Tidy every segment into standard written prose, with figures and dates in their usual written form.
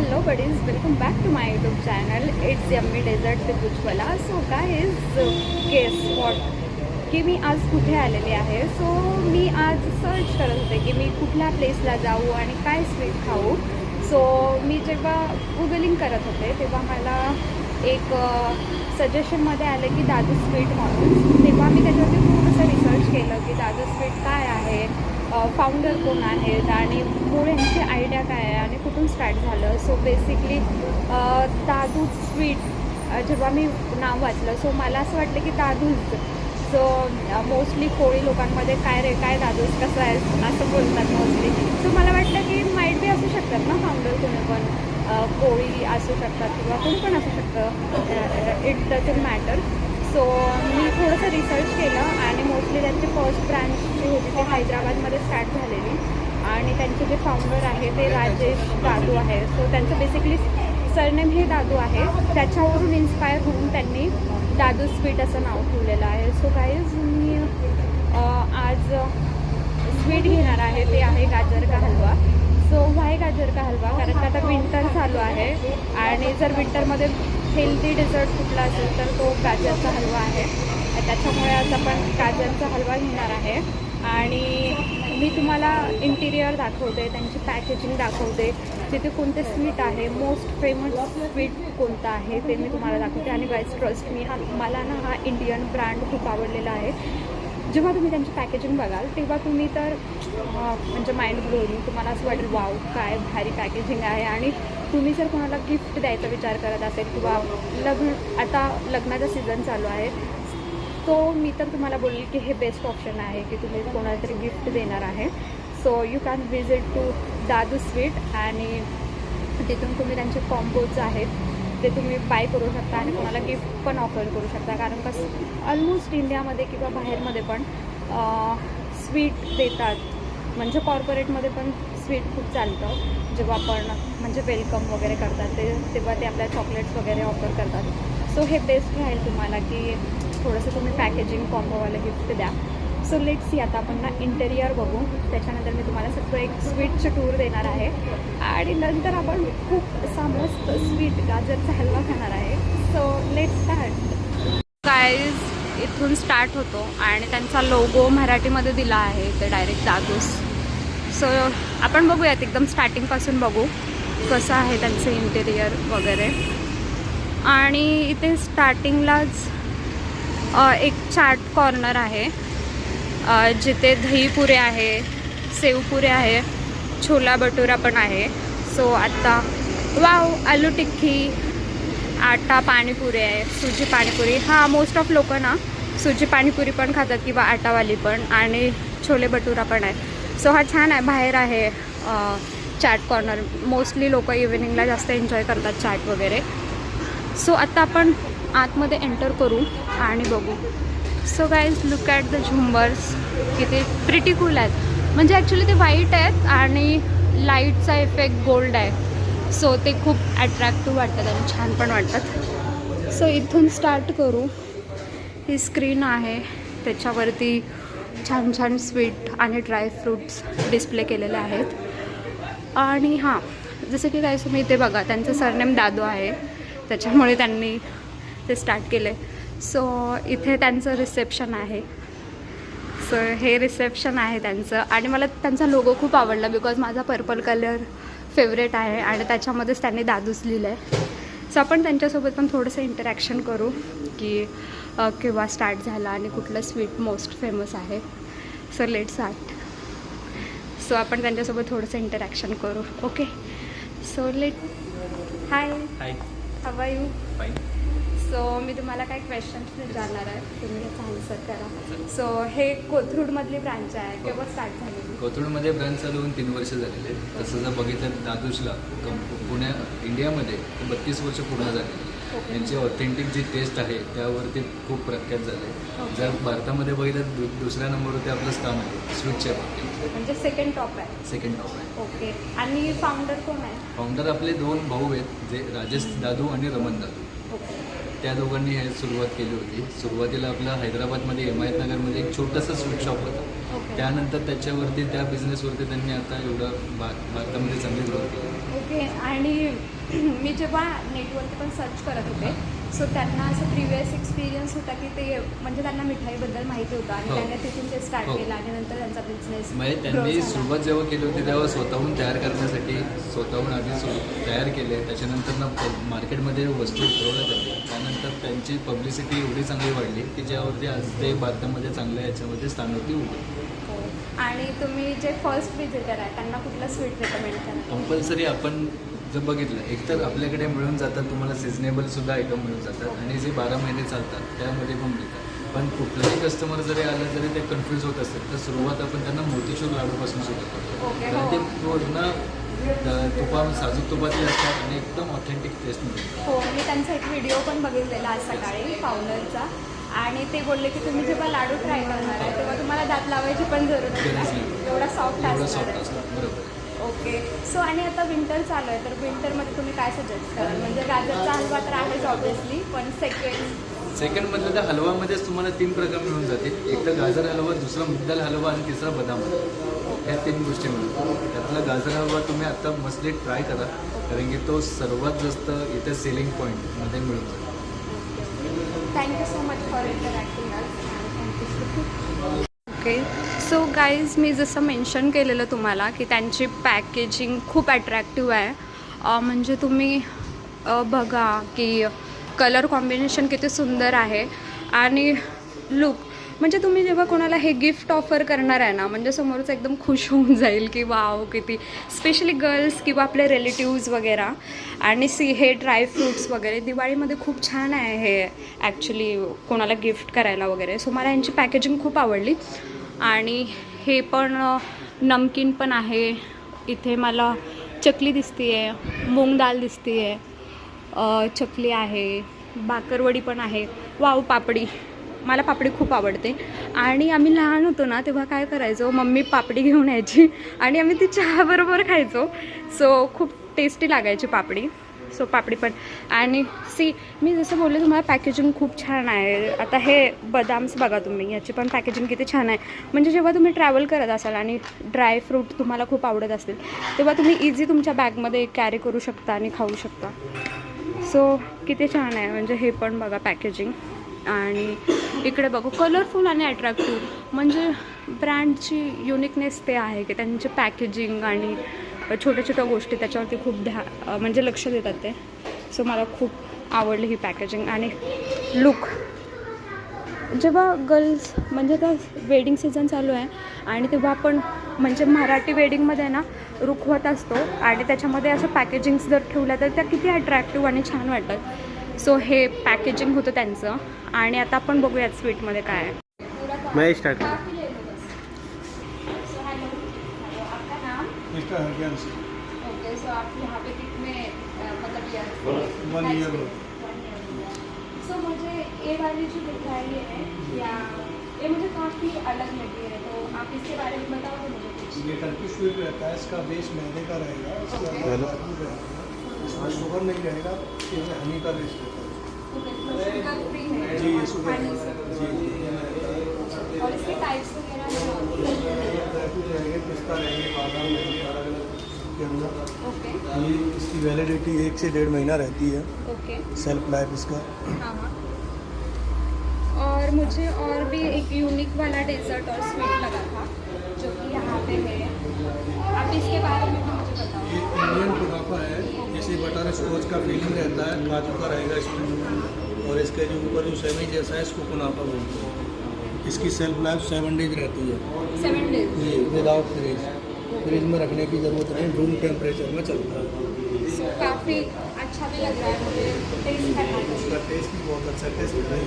hello buddies, welcome back to my YouTube channel. It's Yummy Desert with Ujjwala. So guys, guess what? की मी आज कुठे आलेले आहे. So मी आज सर्च करत होते की मी कुठल्या प्लेसला जाऊ आणि काय स्वीट खाऊ. सो मी जेव्हा गुगलिंग करत होते तेव्हा मला एक सजेशनमध्ये आलं की दादू स्वीट म्हणून. तेव्हा मी त्याच्यावरती थोडंसं रिसर्च केलं की दादू स्वीट काय आहे, फाउंडर कोण आहेत आणि मूळ यांची आयडिया काय आहे आणि कुठून स्टार्ट झालं. सो बेसिकली दादू स्वीट जेव्हा मी नाव वाचलं सो मला असं वाटलं की दादूज. सो मोस्टली कोळी लोकांमध्ये काय दादूज कसं आहे असं बोलतात मोस्टली. सो मला वाटलं की माईट बी असू शकतात ना फाउंडर कोणी पण, कोळी असू शकतात किंवा कोण पण असू शकतं. It doesn't matter. सो मी थोडंसं रिसर्च केलं आणि मोस्टली त्यांची फर्स्ट ब्रँच जी होती ती हैदराबादमध्ये स्टार्ट झालेली आणि त्यांचे जे फाउंडर आहे ते राजेश दादू आहे. सो त्यांचं बेसिकली सरनेम हे दादू आहे. त्याच्यावरून इन्स्पायर होऊन त्यांनी दादू स्वीट असं नाव ठेवलेलं आहे. सो गाईज मी आज स्वीट घेणार आहे, ते आहे गाजर का हलवा. सो व्हाय गाजर का हलवा? कारण का आता विंटर चालू आहे आणि जर विंटरमध्ये हेल्दी डेझर्ट कुठला असेल तर तो गाजरचा हलवा आहे. त्याच्यामुळे आज आपण गाजरचा हलवा घेणार आहे आणि मी तुम्हाला इंटिरियर दाखवते, त्यांची पॅकेजिंग दाखवते, तिथे कोणते स्वीट आहे, मोस्ट फेमस स्वीट कोणतं आहे ते मी तुम्हाला दाखवते. आणि गाईज ट्रस्ट मी मला हा इंडियन ब्रँड खूप आवडलेला आहे. जेव्हा तुम्ही त्यांची पॅकेजिंग बघाल तेव्हा तुम्ही तर म्हणजे माइंड ब्लोइंग, तुम्हाला असं वाटेल वाव काय भारी पॅकेजिंग आहे. आणि तुम्ही जर कोणाला गिफ्ट द्यायचा विचार करत असेल किंवा आता लग्नाचा सीझन चालू आहे तो मी तर तुम्हाला बोलेल की हे बेस्ट ऑप्शन आहे की तुम्ही कोणाला तरी गिफ्ट देणार आहे. So you can visit to Dadu sweet आणि तिथून तुम्ही त्यांचे कॉम्बोज आहेत ते तुम्ही बाय करू शकता आणि कोणाला गिफ्ट पण ऑफर करू शकता. कारण कसं ऑलमोस्ट इंडियामध्ये किंवा बाहेरमध्ये पण स्वीट देतात, म्हणजे कॉर्पोरेटमध्ये पण स्वीट खूप चालतं. जेव्हा आपण म्हणजे वेलकम वगैरे करतात तेव्हा ते आपल्या चॉकलेट्स वगैरे ऑफर करतात. सो हे बेस्ट राहील तुम्हाला की थोडंसं तुम्ही पॅकेजिंग कॉम्बोवाला गिफ्ट द्या. सो लेट्स सी, आता आपण ना इंटेरियर बघू, त्याच्यानंतर मी तुम्हाला सगळं एक स्वीटचं टूर देणार आहे आणि नंतर आपण खूप असा मस्त स्वीट गाजरचा हलवा खाणार आहे. So let's start. गाईज इथून स्टार्ट होतो आणि त्यांचा लोगो मराठीमध्ये दिला आहे ते डायरेक्ट दादूस. सो आपण बघूयात एकदम स्टार्टिंगपासून बघू कसं आहे त्यांचं इंटेरियर वगैरे. आणि इथे स्टार्टिंगलाच एक चाट कॉर्नर आहे जिथे दहीपुरे आहे, सेवपुरे आहे, छोला भटुरा पण आहे. सो आत्ता वाव आलू टिक्की, आटा पाणीपुरी आहे, सुजी पाणीपुरी. हां, मोस्ट ऑफ लोक ना सुजी पाणीपुरी पण खातात किंवा आटावाली पण, आणि छोले भटुरा पण आहे. सो हा छान आहे, बाहेर आहे चाट कॉर्नर. मोस्टली लोक इव्हिनिंगला जास्त एन्जॉय करतात चाट वगैरे. सो आत्ता आपण आतमध्ये एंटर करू आणि बघू. So guys look at the झुंबर्स, किती प्रिटी कूल आहेत. म्हणजे ॲक्च्युली ते व्हाईट आहेत आणि लाईटचा इफेक्ट गोल्ड आहे. सो ते खूप ॲट्रॅक्टिव्ह वाटतात आणि छान पण वाटतात. सो इथून स्टार्ट करू. ही स्क्रीन आहे, त्याच्यावरती छान छान स्वीट आणि ड्रायफ्रूट्स डिस्प्ले केलेले आहेत. आणि हां, जसं की काय तुम्ही इथे बघा, त्यांचं सरनेम दादू आहे त्याच्यामुळे त्यांनी ते स्टार्ट केले. सो इथे त्यांचं रिसेप्शन आहे. सो हे रिसेप्शन आहे त्यांचं आणि मला त्यांचा लोगो खूप आवडला बिकॉज माझा पर्पल कलर फेवरेट आहे आणि त्याच्यामध्येच त्यांनी दादूस लिहिलं आहे. सो आपण त्यांच्यासोबत पण थोडंसं इंटरॅक्शन करू की केव्हा स्टार्ट झाला आणि कुठलं स्वीट मोस्ट फेमस आहे. So let start. सो आपण त्यांच्यासोबत थोडंसं इंटरॅक्शन करू. Okay, so let. Hi, how are you? Fine. So मी तुम्हाला काही क्वेश्चन्स विचारणार आहे, तुम्ही याचा आन्सर करा. सो हे कोथरूडमधली ब्रांच आहे, केव्हा स्टार्ट झालेली? कोथरूडमध्ये ब्रांच चालू होऊन 3 वर्ष झालेले. तसं जर बघितलं दादूशला इंडियामध्ये 32 वर्ष पूर्ण झाले. त्यांची ऑथेंटिक जी टेस्ट आहे त्यावरती खूप प्रख्यात झाले. जर भारतामध्ये बघितलं दुसऱ्या नंबरवरती आपलं स्थान आहे स्वीटच्या बाबतीत, म्हणजे सेकंड टॉप आहे. सेकंड टॉप आहे. ओके, आणि फाउंडर कोण आहे? फाउंडर आपले 2 भाऊ आहेत, जे राजेश दादू आणि रमन दादू. ओके, त्या दोघांनी हे सुरुवात केली होती. सुरुवातीला आपलं हैदराबादमध्ये हिमायतनगरमध्ये एक छोटंसं स्वीट शॉप होतं. त्यानंतर त्याच्यावरती त्या बिझनेसवरती त्यांनी आता एवढं भारतामध्ये चांगली ग्रोथ केली. ओके, आणि आणि मी जेव्हा नेटवरती पण सर्च करत होते सो त्यांना असं प्रिव्हियस एक्सपिरियन्स होता की ते म्हणजे त्यांना मिठाईबद्दल माहिती होतं आणि हो. त्यांनी तिथून ते स्टार्ट हो. केलं आणि नंतर त्यांचा बिझनेस म्हणजे त्यांनी सुरुवात जेव्हा केली होती तेव्हा स्वतःहून तयार करण्यासाठी स्वतःहून आधी तयार केले, त्याच्यानंतर ना मार्केटमध्ये वस्तू उतरवल्या त्यांनी, त्यानंतर त्यांची पब्लिसिटी एवढी चांगली वाढली की ज्यावरती आज ते भारतामध्ये चांगल्या याच्यामध्ये स्थानवरती उभे. आणि तुम्ही जे फर्स्ट विजिटर आहे त्यांना कुठलं स्वीट रेकमेंड करा? कंपल्सरी आपण जर बघितलं एकतर आपल्याकडे मिळून जातात, तुम्हाला सिजनेबलसुद्धा आयटम मिळून जातात आणि जे 12 महिने चालतात त्यामध्ये पण मिळतात. पण कुठलाही कस्टमर जरी आलं जरी ते कन्फ्यूज होत असेल तर सुरुवात आपण त्यांना मोतीचूर लाडूपासून सुरू करतो. ओके, कारण हो. ते पूर्ण साजूक तुपातले असतात आणि एकदम ऑथेंटिक टेस्ट मिळते. हो, मी त्यांचा एक व्हिडिओ पण बघितलेला आज सकाळी पावडरचा आणि ते बोलले की तुम्ही जेव्हा लाडू ट्राय करणार आहे तेव्हा तुम्हाला दात लावायची पण जरूरत गरज नाही, नाही. एवढा सॉफ्ट एवढं असणार सॉफ्ट आहे. असतात, बरोबर. ओके, सो आणि आता विंटर चालू आहे तर विंटरमध्ये तुम्ही काय सजेस्ट कराल? म्हणजे गाजरचा हलवा तर आहेच ऑब्विसली, पण सेकंडमधलं तर हलवामध्येच तुम्हाला 3 प्रकार मिळून जातील. एक तर गाजर हलवा, दुसरा मुगदाल हलवा आणि तिसरा बदाम हलवा. ह्या 3 गोष्टी मिळतात. त्यातला गाजर हलवा तुम्ही आता मस्टली ट्राय करा, कारण की तो सर्वात जास्त इथे सेलिंग पॉईंटमध्ये मिळून जातो. Thank you so much for interacting. Okay, so guys मी जसं मेन्शन केलेलं तुम्हाला की त्यांची पॅकेजिंग खूप अट्रॅक्टिव्ह आहे. म्हणजे तुम्ही बघा की कलर कॉम्बिनेशन किती सुंदर आहे आणि लुक म्हणजे तुम्ही जेव्हा कोणाला हे गिफ्ट ऑफर करणार आहे ना म्हणजे समोरच एकदम खुश होऊन जाईल की वाव किती, स्पेशली गर्ल्स किंवा आपले रिलेटिव्ज वगैरे. आणि हे ड्रायफ्रूट्स वगैरे दिवाळीमध्ये खूप छान आहे हे ॲक्च्युली कोणाला गिफ्ट करायला वगैरे. सो मला यांची पॅकेजिंग खूप आवडली. आणि हे पण नमकीन पण आहे, इथे मला चकली दिसते आहे, मूग दाल दिसते आहे, चकली आहे, बाकरवडी पण आहे. वाव, पापडी, मला पापडी खूप आवडते. आणि आम्ही लहान होतो ना तेव्हा काय करायचो, मम्मी पापडी घेऊन यायची आणि आम्ही ती चहाबरोबर खायचो. सो खूप टेस्टी लागायची पापडी. सो पापडी पण. आणि मी जसं बोलले तुम्हाला पॅकेजिंग खूप छान आहे. आता हे बदाम्स बघा तुम्ही, याची पण पॅकेजिंग किती छान आहे. म्हणजे जेव्हा तुम्ही ट्रॅव्हल करत असाल आणि ड्रायफ्रूट तुम्हाला खूप आवडत असतील तेव्हा तुम्ही इझी तुमच्या बॅगमध्ये कॅरी करू शकता आणि खाऊ शकता. सो किती छान आहे. म्हणजे हे पण बघा पॅकेजिंग. आणि इकडे बघू कलरफुल आणि अट्रॅक्टिव्ह, म्हणजे ब्रँडची युनिकनेस ते आहे की त्यांची पॅकेजिंग आणि छोट्या छोट्या गोष्टी त्याच्यावरती खूप म्हणजे लक्ष देतात ते. सो मला खूप आवडली ही पॅकेजिंग. आणि लुक, जेव्हा गर्ल्स म्हणजे आता वेडिंग सीझन चालू आहे आणि तेव्हा आपण म्हणजे मराठी वेडिंगमध्ये ना रुखवत असतो आणि त्याच्यामध्ये असं पॅकेजिंग्स जर ठेवलं तर त्या किती अट्रॅक्टिव्ह आणि छान वाटतात. सो हे पॅकेजिंग होतं त्यांचं. आणि आता आपण बघूयात स्वीटमध्ये काय आहे. मैं स्टार्ट मिस्टर हरग्यान से ओके, सो आप यहाँ पे कितने मतलब 1 ईयर हो. सो मुझे ये वाली जो मिठाई है या ये मुझे काफ़ी अलग लगी है, तो आप इसके बारे में बताओगे मुझे कुछ? ये टर्की स्वीट रहता है, इसका बेस मैदे का रहेगा, इसके अंदर काजू रहेगा, इसमें शुगर नहीं रहेगा, इसमें हनी का बेस रहता है. शुगर फ्री है जी ये शुगर पानी से। जी और इसके टाइप्स वगैरह ड्राई फ्रूट रहेंगे, पिस्ता रहेंगे, बादाम रहेंगे, अलग अलग के अंदर. ओके ये इसकी वैलिडिटी 1 से 1.5 महीना रहती है, ओके, सेल्फ लाइफ इसका. हाँ हाँ. और मुझे और भी एक यूनिक वाला डेजर्ट और स्वीट लगा था जो कि यहाँ पे है, आप इसके बारे में भी मुझे बताओ. ये इंडियन कुनाफा है, जैसे बटर स्कॉच का फीलिंग रहता है, काजू का रहेगा इसमें, और इसके जो ऊपर जो सेवई जैसा है इसको कुनाफा बोलते हैं. इसकी सेल्फ लाइफ 7 डेज रहती है. 7 days. ये विदाउट फ्रिज में रखने की ज़रूरत नहीं, रूम टेम्परेचर में चलता है. सो काफ़ी अच्छा भी लग रहा है मुझे टेस्ट करना है. इसका टेस्ट भी बहुत अच्छा टेस्ट है.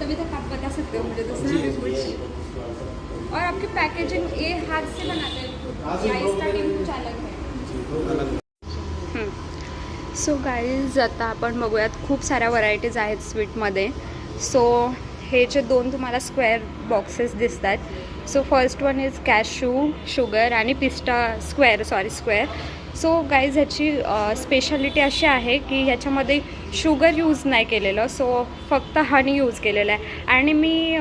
तभी तक आप बता सकते हो मुझे दूसरा जी. भी कुछ. और आपकी पैकेजिंग ये हाथ से बनाते हैं खुद या इसका टीम कुछ अलग है? अलग. सो गाईज आता आपण बघूयात, खूप साऱ्या व्हरायटीज आहेत स्वीटमध्ये. सो हे जे 2 तुम्हाला स्क्वेअर बॉक्सेस दिसत आहेत, so first one is cashew, sugar आणि पिस्ता स्क्वेअर. सो गाईज ह्याची स्पेशालिटी अशी आहे की ह्याच्यामध्ये शुगर यूज नाही केलेलं, सो फक्त हनी यूज केलेलं आहे. आणि मी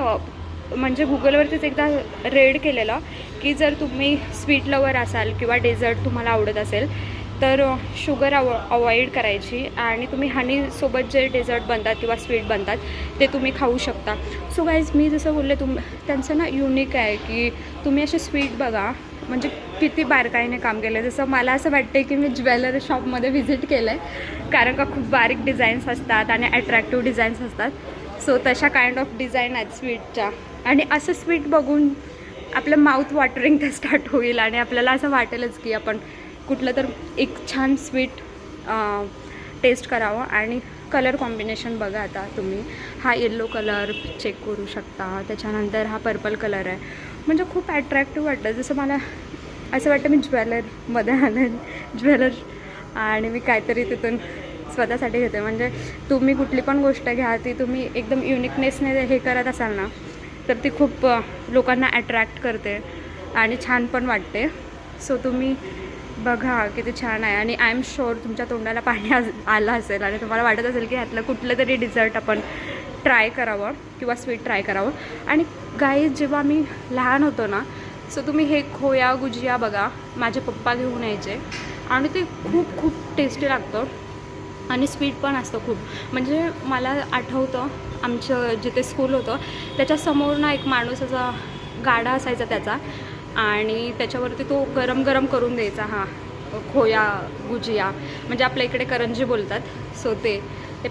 म्हणजे गुगलवरतीच एकदा रेड केलेलं की जर तुम्ही स्वीट लवर असाल किंवा डेझर्ट तुम्हाला आवडत असेल तर शुगर अवॉइड करायची आणि तुम्ही हनीसोबत जे डेझर्ट बनतात किंवा स्वीट बनतात ते तुम्ही खाऊ शकता. सो गाईज मी जसं बोलले त्यांचं ना युनिक आहे की तुम्ही असे स्वीट बघा म्हणजे किती बारकाईने काम केलं आहे. जसं मला असं वाटतं की मी ज्वेलरी शॉपमध्ये व्हिजिट केलं आहे कारण का खूप बारीक डिझाईन्स असतात आणि अट्रॅक्टिव्ह डिझाईन्स असतात. सो तशा काइंड ऑफ डिझाईन आहेत स्वीटच्या आणि असं स्वीट बघून आपलं माउथ वॉटरिंग तर स्टार्ट होईल आणि आपल्याला असं वाटेलच की आपण कुठलं तर एक छान स्वीट टेस्ट करावं. आणि कलर कॉम्बिनेशन बघा आता तुम्ही, हा येल्लो कलर चेक करू शकता, त्याच्यानंतर हा पर्पल कलर आहे म्हणजे खूप ॲट्रॅक्टिव्ह वाटतं. जसं मला असं वाटतं मी ज्वेलरमध्ये आले ज्वेलर आणि मी काहीतरी तिथून स्वतःसाठी घेते. म्हणजे तुम्ही कुठली पण गोष्ट घ्या ती तुम्ही एकदम युनिकनेसने हे करत असाल ना तर ती खूप लोकांना अट्रॅक्ट करते आणि छान पण वाटते. सो तुम्ही बघा किती छान आहे आणि आय एम शुअर तुमच्या तोंडाला पाणी आलं असेल आणि तुम्हाला वाटत असेल की ह्यातलं कुठलं तरी डिझर्ट आपण ट्राय करावं किंवा स्वीट ट्राय करावं. आणि गाईज जेव्हा मी लहान होतो ना सो तुम्ही हे खोया गुजिया बघा माझे पप्पा घेऊन यायचे आणि ते खूप खूप टेस्टी लागतं आणि स्वीट पण असतं खूप. म्हणजे मला आठवतं आमचं जिथे स्कूल होतं त्याच्यासमोर ना एक माणूस असा गाडा असायचा त्याचा आणि त्याच्यावरती तो गरम गरम करून द्यायचा हा खोया गुजिया म्हणजे आपल्या इकडे करंजी बोलतात. सो ते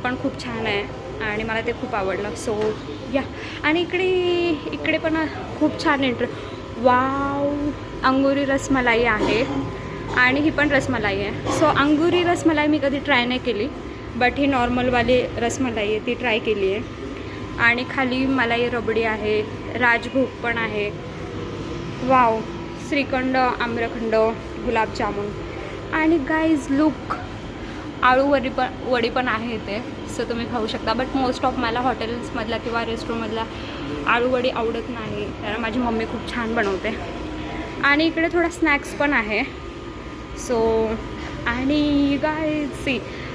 पण खूप छान आहे आणि मला ते खूप आवडलं. सो या आणि इकडे पण खूप छान वाव अंगुरी रसमलाई आहे आणि ही पण रसमलाई आहे. सो अंगुरी रसमलाई मी कधी ट्राय नाही केली बट ही नॉर्मलवाली रसमलाई आहे ती ट्राय केली आहे. आणि खाली मलाई रबडी आहे, राजभोग पण आहे, वाव श्रीखंड, आम्रखंड, गुलाबजामुन आणि गाईज लुक आळू वडी पण आहे इथे. सो तुम्ही खाऊ शकता बट मोस्ट ऑफ मला हॉटेल्समधला किंवा रेस्टॉरंटमधला आळू वडी आवडत नाही कारण माझी मम्मी खूप छान बनवते. आणि इकडे थोडा स्नॅक्स पण आहे. सो आणि गाईज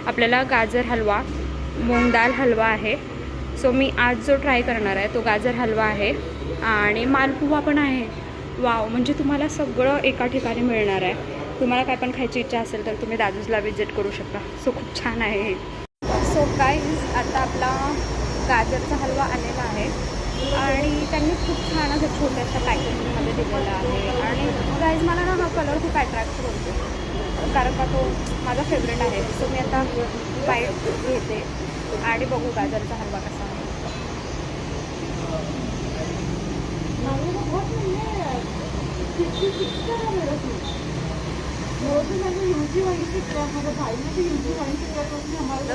आपल्याला गाजर हलवा, मूग दाल हलवा आहे. सो मी आज जो ट्राय करणार आहे तो गाजर हलवा आहे आणि मालपुवा पण आहे. वाव म्हणजे तुम्हाला सगळं एका ठिकाणी मिळणार आहे. तुम्हाला काय पण खायची इच्छा असेल तर तुम्ही दादूजला विजिट करू शकता. सो खूप छान आहे हे. सो गाईज आता आपला गाजरचा हलवा आलेला आहे आणि त्यांनी खूप छान असं छोट्याशा पॅकेजिंगमध्ये दिलेलं आहे. आणि गाईज मला ना हा कलर खूप अट्रॅक्ट करतो कारण का तो माझा फेवरेट आहे. सो मी आता बाईट घेते आणि बघू गाजरचा हलवा कसा आहे.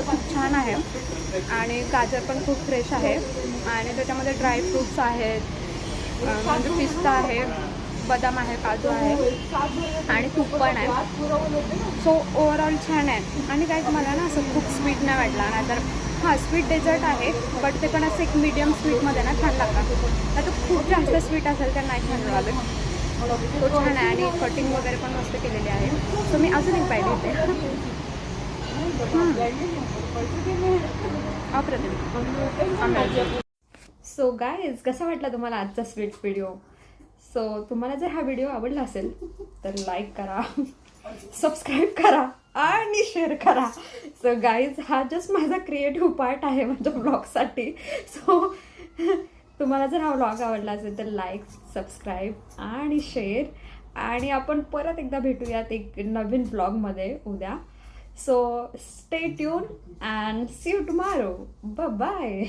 खूप छान आहे आणि गाजर पण खूप फ्रेश आहे आणि त्याच्यामध्ये ड्रायफ्रूट्स आहेत म्हणजे पिस्ता आहे, बदाम आहे, काजू आहे आणि तूप पण आहे. सो ओव्हरऑल छान आहे. आणि काय मला ना असं खूप स्वीट नाही वाटला ना तर हां स्वीट डेझर्ट आहे बट ते पण असं एक मीडियम स्वीटमध्ये ना छान लागतात. आता खूप जास्त स्वीट असेल तर नाही छान लागत. तो छान आहे आणि कटिंग वगैरे पण मस्त केलेली आहे. सो मी अजून एक पाहिजे इथे अप्रतिम. सो गाईज कसा वाटला तुम्हाला आजचा स्वीट व्हिडिओ. सो तुम्हाला जर हा व्हिडिओ आवडला असेल तर लाईक करा, सबस्क्राईब करा आणि शेअर करा. सो गाईज हा जस्ट माझा क्रिएटिव्ह पार्ट आहे माझ्या ब्लॉगसाठी. सो तुम्हाला जर हा व्लॉग आवडला असेल तर लाईक, सबस्क्राईब आणि शेअर आणि आपण परत एकदा भेटूयात एक नवीन ब्लॉगमध्ये उद्या. So stay tune and see you tomorrow. Bye.